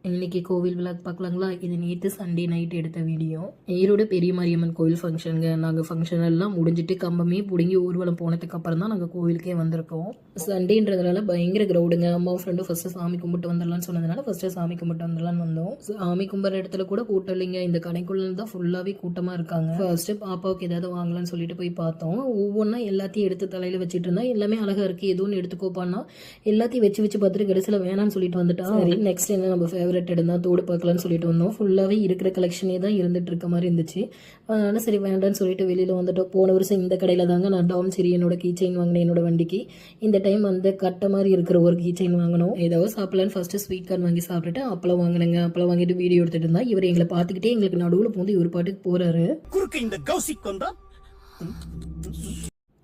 இன்னைக்கு கோவில் விழாக்கு பார்க்கலாங்களா? இது நேற்று சண்டே நைட் எடுத்த வீடியோ. ஈரோடு பெரிய மாரியம்மன் கோவில் ஃபங்க்ஷனுங்க. நாங்கள் ஃபங்க்ஷன் எல்லாம் முடிஞ்சிட்டு கம்பமே பிடுங்கி ஊர்வலம் போனதுக்கு அப்புறம் தான் நாங்கள் கோவிலுக்கே வந்திருக்கோம். சண்டேன்றதுனால பயங்கர க்ரௌடுங்க. அம்மா ஃப்ரெண்டும் ஃபஸ்ட்டு சாமி கும்பிட்டு வந்துடலான்னு சொன்னதுனால ஃபஸ்ட்டு சாமி கும்பிட்டு வந்துடலான்னு வந்தோம். சாமி கும்பிட்ற இடத்துல கூட கூட்டம் இல்லைங்க. இந்த கடைக்குள்ள தான் ஃபுல்லாகவே கூட்டமாக இருக்காங்க. ஃபர்ஸ்ட்டு பாப்பாவுக்கு ஏதாவது வாங்கலாம்னு சொல்லிட்டு போய் பார்த்தோம். ஒவ்வொன்றா எல்லாத்தையும் எடுத்து தலையில் வச்சுட்டு இருந்தா எல்லாமே அழகாக இருக்குது, எதுவும் எடுத்துக்கோப்பான்னா எல்லாத்தையும் வச்சு பார்த்துட்டு கடைசியில் வேணான்னு சொல்லிட்டு வந்துட்டா. சரி, நெக்ஸ்ட் என்ன நம்ம ஃபேவரட் இடம் தான், தோடு பார்க்கலான்னு சொல்லிட்டு வந்தோம். ஃபுல்லாகவே இருக்கிற கலெக்ஷனே தான் இருந்துட்டு இருக்க மாதிரி இருந்துச்சு. அதனால சரி வேண்டான்னு சொல்லிட்டு வெளியில் வந்துட்டோம். போன வருஷம் இந்த கடையில் தாங்க நான் டாம் சரி என்னோட கீ செயின் வாங்கினேன் என்னோட வண்டிக்கு. இந்த டைம் வந்து கட்டை மாதிரி இருக்கிற ஒரு கீ செயின் வாங்கணும். ஏதாவது சாப்பிடலான்னு ஃபர்ஸ்ட் ஸ்வீட் கார்ன் வாங்கி சாப்பிட்டுட்டு அப்பளம் வாங்கினேங்க. அப்பளம் வாங்கிட்டு வீடியோ எடுத்துட்டு இருந்தா இவர் எங்களை பார்த்துக்கிட்டே எங்களுக்கு நடுவில் போந்து இவர் பாட்டுக்கு போறாரு.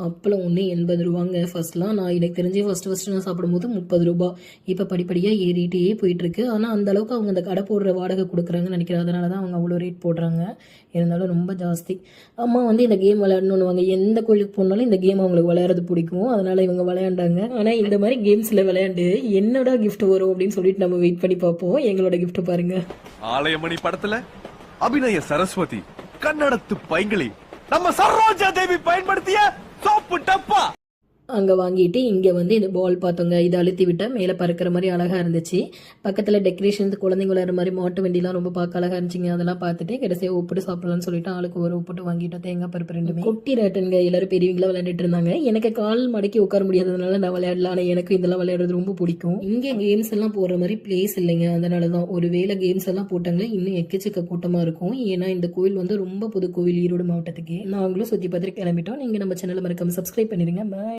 அப்பளம் ஒன்று 80 ரூபாங்க. ஃபர்ஸ்ட்லாம் நான் எனக்கு தெரிஞ்சு ஃபஸ்ட்டு நான் சாப்பிடும்போது 30 ரூபா. இப்போ படிப்படியாக ஏறிட்டே போயிட்டுருக்கு. ஆனால் அந்த அளவுக்கு அவங்க அந்த கடை போடுற வாடகை கொடுக்குறாங்கன்னு நினைக்கிறேன். அதனால தான் அவங்க அவ்வளோ ரேட் போடுறாங்க. இருந்தாலும் ரொம்ப ஜாஸ்தி. அம்மா வந்து இந்த கேம் விளையாடணுன்னுவாங்க. எந்த கோயிலுக்கு போனாலும் இந்த கேம் அவங்களுக்கு விளையாடுறது பிடிக்கும். அதனால் இவங்க விளையாண்டாங்க. ஆனால் இந்த மாதிரி கேம்ஸில் விளையாண்டு என்னோட கிஃப்ட் வரும் அப்படின்னு சொல்லிட்டு நம்ம வெயிட் பண்ணி பார்ப்போம். எங்களோட கிஃப்ட் பாருங்க. ஆலயமணி படத்துல அபிநய சரஸ்வதி, கன்னடத்து பைங்கிளி, நம்ம சரோஜா தேவி பயன்படுத்திய சோப்பு டப்பா அங்கே வாங்கிட்டு இங்கே வந்து இந்த பால் பார்த்தோங்க. இதை அழுத்தி விட்டால் மேலே பறக்கிற மாதிரி அழகாக இருந்துச்சு. பக்கத்தில் டெக்கரேஷன் குழந்தைங்க விளையாடுற மாதிரி மாட்டு வண்டிலாம் ரொம்ப பார்க்க அழகாக இருந்துச்சுங்க. அதெல்லாம் பார்த்துட்டு கடைசியாக உப்புட்டு சாப்பிடலாம்னு சொல்லிட்டு ஆளுக்கு ஒரு உப்புட்டு வாங்கிட்டோம். தேங்காய் பருப்பு ரெண்டுமே. குட்டி ரேட்டனுங்க. எல்லாரும் பெரியவங்களா விளையாண்டுட்டு இருந்தாங்க. எனக்கு கால் மடக்கி உட்கார முடியாததுனால நான் விளையாடலாம். ஆனால் எனக்கு இதெல்லாம் விளையாடுறது ரொம்ப பிடிக்கும். இங்கே கேம்ஸ் எல்லாம் போடுற மாதிரி பிளேஸ் இல்லைங்க. அதனால தான் ஒரு வேளை கேம்ஸ் எல்லாம் போட்டாங்களே இன்னும் எக்கச்சக்க கூட்டமாக இருக்கும். ஏன்னா இந்த கோவில் வந்து ரொம்ப புது கோவில் ஈரோடு மாவட்டத்துக்கு. நாங்களும் சுற்றி பார்த்துட்டு கிளம்பிட்டோம். நீங்கள் நம்ம சேனலை மறக்காம சப்ஸ்கிரைப் பண்ணிடுங்க. பாய்.